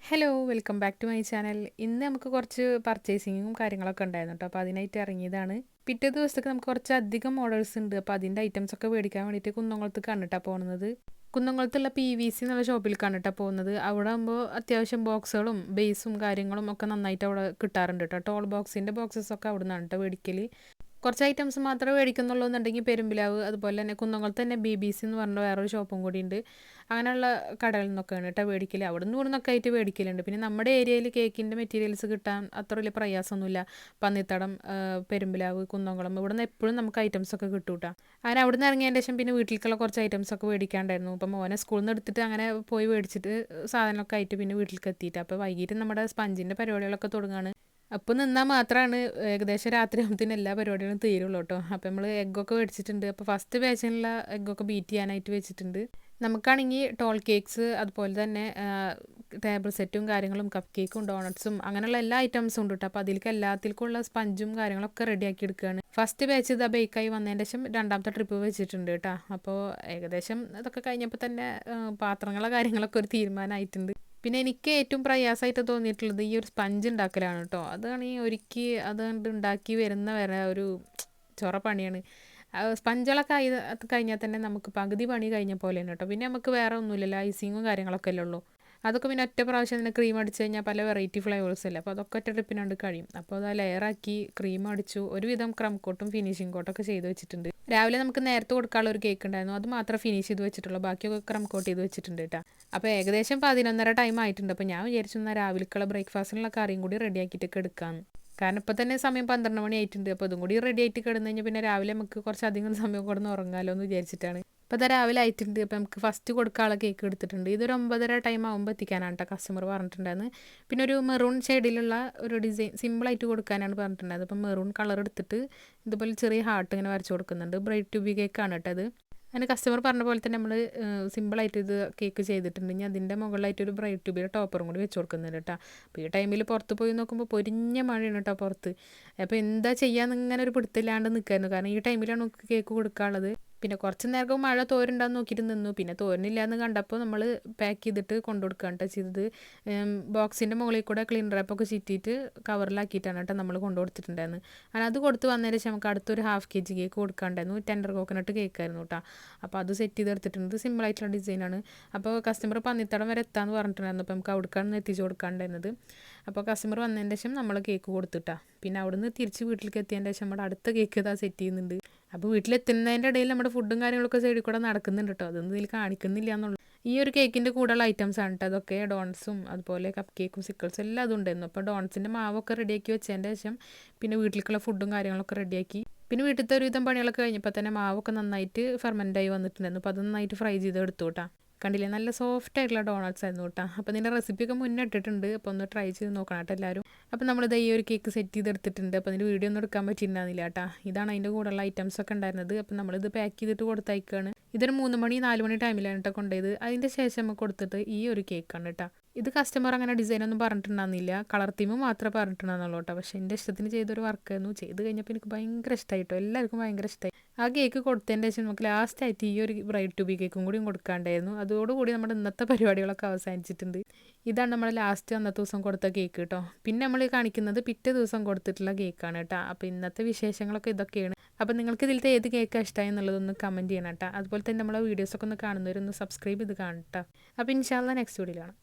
Hello welcome back to my channel. ഇന്ന് നമുക്ക് കുറച്ച് പർച്ചേസിങ്ങും കാര്യങ്ങളൊക്കെ ഉണ്ടായിരുന്നു കേട്ടോ. അപ്പോൾ അതിനായിട്ട് ഇറങ്ങിയതാണ്. പിറ്റേ ദിവസത്തേക്ക് നമുക്ക് കുറച്ച് അധികം ഓർഡേഴ്സ് ഉണ്ട്. അപ്പോൾ അതിൻ്റെ ഐറ്റംസ് ഒക്കെ മേടിക്കാൻ വേണ്ടിയിട്ട് കുന്നംകുളത്ത് കണ്ടിട്ടാണ് പോകുന്നത്. കുന്നംകുളത്തുള്ള PVC എന്നുള്ള ഷോപ്പിൽ കണ്ടിട്ടാണ് പോകുന്നത്. അവിടെ ആകുമ്പോൾ അത്യാവശ്യം ബോക്സുകളും ബേസും കാര്യങ്ങളും ഒക്കെ നന്നായിട്ട് അവിടെ കിട്ടാറുണ്ട് കേട്ടോ. ടോൾ ബോക്സിൻ്റെ ബോക്സസ് ഒക്കെ അവിടെ നിന്നാണ് കേട്ടോ മേടിക്കൽ. കുറച്ച് ഐറ്റംസ് മാത്രമേ മേടിക്കുന്നുള്ളൂ എന്നുണ്ടെങ്കിൽ പെരുമ്പിലാവ്, അതുപോലെ തന്നെ കുന്നംകുളത്ത് തന്നെ BBC എന്ന് പറഞ്ഞ വേറൊരു ഷോപ്പും കൂടി ഉണ്ട്. അങ്ങനെയുള്ള കടകളിൽ നിന്നൊക്കെയാണ് കേട്ടോ മേടിക്കൽ. അവിടെ നിന്ന് ഇവിടെ നിന്നൊക്കെ ആയിട്ട് മേടിക്കലുണ്ട്. പിന്നെ നമ്മുടെ ഏരിയയിൽ കേക്കിൻ്റെ മെറ്റീരിയൽസ് കിട്ടാൻ അത്ര വലിയ പ്രയാസമൊന്നുമില്ല. പന്നിത്തടം, പെരുമ്പിലാവ്, കുന്നംകുളം ഇവിടെ നിന്ന് എപ്പോഴും നമുക്ക് ഐറ്റംസ് ഒക്കെ കിട്ടും കേട്ടോ. അങ്ങനെ അവിടെ നിന്ന് ഇറങ്ങിയതിന് ശേഷം പിന്നെ വീട്ടിലേക്കുള്ള കുറച്ച് ഐറ്റംസ് ഒക്കെ മേടിക്കാണ്ടായിരുന്നു. അപ്പം മോനെ സ്കൂളിൽ നിന്ന് എടുത്തിട്ട് അങ്ങനെ പോയി മേടിച്ചിട്ട് സാധനമൊക്കെ ആയിട്ട് പിന്നെ വീട്ടിലേക്ക് എത്തിയിട്ട് അപ്പോൾ വൈകിട്ട് നമ്മുടെ സ്പഞ്ചിൻ്റെ പരിപാടികളൊക്കെ തുടങ്ങുകയാണ്. അപ്പോൾ നിന്നാൽ മാത്രമാണ് ഏകദേശം രാത്രി ആകുമ്പത്തേനും എല്ലാ പരിപാടികളും തീരുള്ളൂ കേട്ടോ. അപ്പോൾ നമ്മൾ എഗ്ഗൊക്കെ മേടിച്ചിട്ടുണ്ട്. അപ്പോൾ ഫസ്റ്റ് ബാച്ചിനുള്ള എഗ്ഗൊക്കെ ബീറ്റ് ചെയ്യാനായിട്ട് വെച്ചിട്ടുണ്ട്. നമുക്കാണെങ്കിൽ ടോൾ കേക്ക്സ്, അതുപോലെ തന്നെ ടേബിൾ സെറ്റും കാര്യങ്ങളും കപ്പ് കേക്കും ഡോണട്ട്സും അങ്ങനെയുള്ള എല്ലാ ഐറ്റംസും ഉണ്ട് കേട്ടോ. അപ്പോൾ അതിലേക്ക് എല്ലാത്തിലേക്കുള്ള സ്പഞ്ചും കാര്യങ്ങളൊക്കെ റെഡിയാക്കി എടുക്കുകയാണ്. ഫസ്റ്റ് ബാച്ച് ഇതാ ബേക്കായി വന്നതിന് ശേഷം രണ്ടാമത്തെ ട്രിപ്പ് വെച്ചിട്ടുണ്ട് കേട്ടോ. അപ്പോൾ ഏകദേശം അതൊക്കെ കഴിഞ്ഞപ്പോൾ തന്നെ പാത്രങ്ങളെ കാര്യങ്ങളൊക്കെ ഒരു തീരുമാനമായിട്ടുണ്ട്. പിന്നെ എനിക്ക് ഏറ്റവും പ്രയാസമായിട്ട് തോന്നിയിട്ടുള്ളത് ഈ ഒരു സ്പഞ്ച് ഉണ്ടാക്കലാണ് കേട്ടോ. അതാണെങ്കിൽ ഒരുക്കി അത് കണ്ട് ഉണ്ടാക്കി വരുന്ന വരെ ഒരു ചൊറ പണിയാണ്. സ്പഞ്ചുകളൊക്കെ കഴിഞ്ഞാൽ തന്നെ നമുക്ക് പകുതി പണി കഴിഞ്ഞ പോലെയാണ് കേട്ടോ. പിന്നെ നമുക്ക് വേറെ ഒന്നുമില്ലല്ലോ, ഐസിങ്ങും കാര്യങ്ങളൊക്കെ അല്ലേ ഉള്ളൂ. അതൊക്കെ പിന്നെ ഒറ്റ പ്രാവശ്യം തന്നെ ക്രീം അടിച്ച് കഴിഞ്ഞാൽ പല വെറൈറ്റി ഫ്ലേവേഴ്സ് അല്ലേ. അപ്പോൾ അതൊക്കെ ഒറ്റ ട്രിപ്പിനാണ്ട് കഴിയും. അപ്പോൾ അത് ലെയറാക്കി ക്രീം അടിച്ചു. ഒരുവിധം ക്രം കോട്ടും ഫിനിഷിംഗ് കോട്ടൊക്കെ ചെയ്ത് വെച്ചിട്ടുണ്ട്. രാവിലെ നമുക്ക് നേരത്തെ കൊടുക്കാനുള്ള ഒരു കേക്ക് ഉണ്ടായിരുന്നു. അത് മാത്രം ഫിനിഷ് ചെയ്ത് വെച്ചിട്ടുള്ളൂ. ബാക്കിയൊക്കെ ക്രം കോട്ട് ചെയ്ത് വെച്ചിട്ടുണ്ട് കേട്ടോ. അപ്പോൾ ഏകദേശം 11:30 ടൈം ആയിട്ടുണ്ട്. അപ്പോൾ ഞാൻ വിചാരിച്ചു എന്നാൽ രാവിലേക്കുള്ള ബ്രേക്ക്ഫാസ്റ്റിനുള്ള കറിയും കൂടി റെഡിയാക്കിയിട്ടൊക്കെ എടുക്കാമെന്ന്. കാരണം ഇപ്പോൾ തന്നെ സമയം 12 മണി ആയിട്ടുണ്ട്. അപ്പോൾ അതും കൂടി റെഡി ആയിട്ട് കിടന്നു കഴിഞ്ഞാൽ പിന്നെ രാവിലെ നമുക്ക് കുറച്ചധികം സമയം കിടന്ന് ഉറങ്ങാമല്ലോ എന്ന് വിചാരിച്ചിട്ടാണ്. അപ്പോൾ അത് രാവിലെ ആയിട്ടുണ്ട്. അപ്പോൾ നമുക്ക് ഫസ്റ്റ് കൊടുക്കാനുള്ള കേക്ക് എടുത്തിട്ടുണ്ട്. ഇതൊരു 9:30 ടൈം ആകുമ്പോൾ എത്തിക്കാനാണ് കേട്ടോ കസ്റ്റമർ പറഞ്ഞിട്ടുണ്ടായിരുന്നു. പിന്നെ ഒരു മെറൂൺ ഷെയ്ഡിലുള്ള ഒരു ഡിസൈൻ സിമ്പിളായിട്ട് കൊടുക്കാനാണ് പറഞ്ഞിട്ടുണ്ടായത്. അപ്പോൾ മെറൂൺ കളർ എടുത്തിട്ട് ഇതുപോലെ ചെറിയ ഹാർട്ട് ഇങ്ങനെ വരച്ച് കൊടുക്കുന്നുണ്ട്. ബ്രൈറ്റ് ടു ബി കേക്കാണ് കേട്ടോ അത്. അതിന് കസ്റ്റമർ പറഞ്ഞ പോലെ തന്നെ നമ്മൾ സിമ്പിളായിട്ട് ഇത് കേക്ക് ചെയ്തിട്ടുണ്ട്. ഇനി അതിൻ്റെ മുകളിലായിട്ട് ഒരു ബ്രൈറ്റ് ടു ബിയുടെ ടോപ്പറും കൂടി വെച്ച് കൊടുക്കുന്നുണ്ട് കേട്ടോ. അപ്പോൾ ഈ ടൈമിൽ പുറത്ത് പോയി നോക്കുമ്പോൾ പൊരിഞ്ഞ മഴയാണ് കേട്ടോ പുറത്ത്. അപ്പോൾ എന്താ ചെയ്യാന്ന് ഇങ്ങനെ ഒരു പിടുത്തില്ലാണ്ട് നിൽക്കായിരുന്നു. കാരണം ഈ ടൈമിലാണ് നമുക്ക് കേക്ക് കൊടുക്കാനുള്ളത്. പിന്നെ കുറച്ച് നേരം മഴ തോരുണ്ടാന്ന് നോക്കിയിട്ട് നിന്നു. പിന്നെ തോരനില്ല എന്ന് കണ്ടപ്പോൾ നമ്മൾ പാക്ക് ചെയ്തിട്ട് കൊണ്ടു കൊടുക്കുകയാണ് കേട്ടോ ചെയ്തത്. ബോക്സിൻ്റെ മുകളിൽ കൂടെ ക്ലീൻ റാപ്പൊക്കെ ചുറ്റിയിട്ട് കവറിലാക്കിയിട്ടാണ് കേട്ടോ നമ്മൾ കൊണ്ടു കൊടുത്തിട്ടുണ്ടായിരുന്നു. അങ്ങനെ അത് കൊടുത്ത് വന്നതിന് ശേഷം നമുക്ക് അടുത്തൊരു ½ kg കേക്ക് കൊടുക്കാണ്ടായിരുന്നു. ടെൻഡർ കോക്കനട്ട് കേക്കായിരുന്നു കേട്ടോ. അപ്പോൾ അത് സെറ്റ് ചെയ്ത് എടുത്തിട്ടുണ്ട്. സിമ്പിളായിട്ടുള്ള ഡിസൈനാണ്. അപ്പോൾ കസ്റ്റമർ പന്നിത്തടം വരെ എത്താമെന്ന് പറഞ്ഞിട്ടുണ്ടായിരുന്നു. അപ്പോൾ നമുക്ക് അവിടേക്കാണ് എത്തിച്ച് കൊടുക്കാണ്ടായിരുന്നത്. അപ്പോൾ കസ്റ്റമർ വന്നതിന് ശേഷം നമ്മൾ കേക്ക് കൊടുത്തിട്ടാ. പിന്നെ അവിടുന്ന് തിരിച്ച് വീട്ടിലേക്ക് എത്തിയതിൻ്റെ ശേഷം നമ്മുടെ അടുത്ത കേക്ക് ഇതാ സെറ്റ് ചെയ്യുന്നുണ്ട്. അപ്പോൾ വീട്ടിലെത്തുന്നതിൻ്റെ ഇടയിൽ നമ്മുടെ ഫുഡും കാര്യങ്ങളൊക്കെ സൈഡിൽ കൂടെ നടക്കുന്നുണ്ട് കേട്ടോ. അതൊന്നും ഇതിൽ കാണിക്കുന്നില്ല എന്നുള്ളൂ. ഈ ഒരു കേക്കിൻ്റെ കൂടെയുള്ള ഐറ്റംസ് ആണ് കേട്ടോ അതൊക്കെ. ഡോൺസും അതുപോലെ കപ്പ് കേക്കും സിക്കിൾസും എല്ലാം അതും ഉണ്ടായിരുന്നു. അപ്പോൾ ഡോൺസിൻ്റെ മാവൊക്കെ റെഡിയാക്കി വെച്ചതിൻ്റെ ശേഷം പിന്നെ വീട്ടിലേക്കുള്ള ഫുഡും കാര്യങ്ങളൊക്കെ റെഡിയാക്കി. പിന്നെ വീട്ടിലത്തെ ഒരുവിധം പണികളൊക്കെ കഴിഞ്ഞപ്പോൾ തന്നെ മാവൊക്കെ നന്നായിട്ട് ഫെർമെൻ്റായി വന്നിട്ടുണ്ടായിരുന്നു. അപ്പോൾ അത് നന്നായിട്ട് ഫ്രൈ ചെയ്ത് എടുത്തു കേട്ടോ. കണ്ടില്ലേ, നല്ല സോഫ്റ്റ് ആയിട്ടുള്ള ഡോണട്ട്സ് ആയിരുന്നു കേട്ടോ. അപ്പോൾ ഇതിൻ്റെ റെസിപ്പിയൊക്കെ മുന്നേ ഇട്ടിട്ടുണ്ട്. അപ്പോൾ ഒന്ന് ട്രൈ ചെയ്ത് നോക്കണം കേട്ടോ എല്ലാവരും. അപ്പോൾ നമ്മളിത് ഈ ഒരു കേക്ക് സെറ്റ് ചെയ്തെടുത്തിട്ടുണ്ട്. അപ്പോൾ അതിൻ്റെ വീഡിയോ ഒന്നും എടുക്കാൻ പറ്റിയിട്ടുണ്ടായിരുന്നില്ല കേട്ടോ. ഇതാണ് അതിൻ്റെ കൂടെയുള്ള ഐറ്റംസ് ഒക്കെ ഉണ്ടായിരുന്നത്. അപ്പോൾ നമ്മളിത് പാക്ക് ചെയ്തിട്ട് കൊടുത്തയക്കുകയാണ്. ഇതൊരു 3 മണി 4 മണി ടൈമിലാണ് കേട്ടോ കൊണ്ടുപോയത്. അതിൻ്റെ ശേഷം നമുക്ക് കൊടുത്തിട്ട് ഈ ഒരു കേക്കാണ് കേട്ടോ. ഇത് കസ്റ്റമർ അങ്ങനെ ഡിസൈനൊന്നും പറഞ്ഞിട്ടുണ്ടായിരുന്നില്ല. കളർ തീം മാത്രമേ പറഞ്ഞിട്ടുണ്ടായിരുന്നുള്ളൂ കേട്ടോ. പക്ഷേ എൻ്റെ ഇഷ്ടത്തിന് ചെയ്തൊരു വർക്കായിരുന്നു. ചെയ്ത് കഴിഞ്ഞപ്പോൾ എനിക്ക് ഭയങ്കര ഇഷ്ടമായിട്ടോ. എല്ലാവർക്കും ഭയങ്കര ഇഷ്ടമായി. ആ കേക്ക് കൊടുത്തതിൻ്റെ ശേഷം നമുക്ക് ലാസ്റ്റായിട്ട് ഈ ഒരു ബ്രൈഡ് ടു ബി കേക്കും കൂടിയും കൊടുക്കാണ്ടായിരുന്നു. അതോടുകൂടി നമ്മുടെ ഇന്നത്തെ പരിപാടികളൊക്കെ അവസാനിച്ചിട്ടുണ്ട്. ഇതാണ് നമ്മൾ ലാസ്റ്റ് അന്നത്തെ ദിവസം കൊടുത്ത കേക്ക് കേട്ടോ. പിന്നെ നമ്മൾ കാണിക്കുന്നത് പിറ്റേ ദിവസം കൊടുത്തിട്ടുള്ള കേക്കാണ് കേട്ടോ. അപ്പോൾ ഇന്നത്തെ വിശേഷങ്ങളൊക്കെ ഇതൊക്കെയാണ്. അപ്പോൾ നിങ്ങൾക്ക് ഇതിലത്തെ ഏത് കേക്കാണ് ഇഷ്ടമായി എന്നുള്ളതൊന്ന് കമൻറ്റ് ചെയ്യണം കേട്ടോ. അതുപോലെ തന്നെ നമ്മളെ വീഡിയോസൊക്കെ ഒന്ന് കാണുന്നവരൊന്ന് സബ്സ്ക്രൈബ് ചെയ്ത് കാണട്ടോ. അപ്പോൾ ഇൻഷാല്ലാ നെക്സ്റ്റ് വീഡിയോയിലാണ്.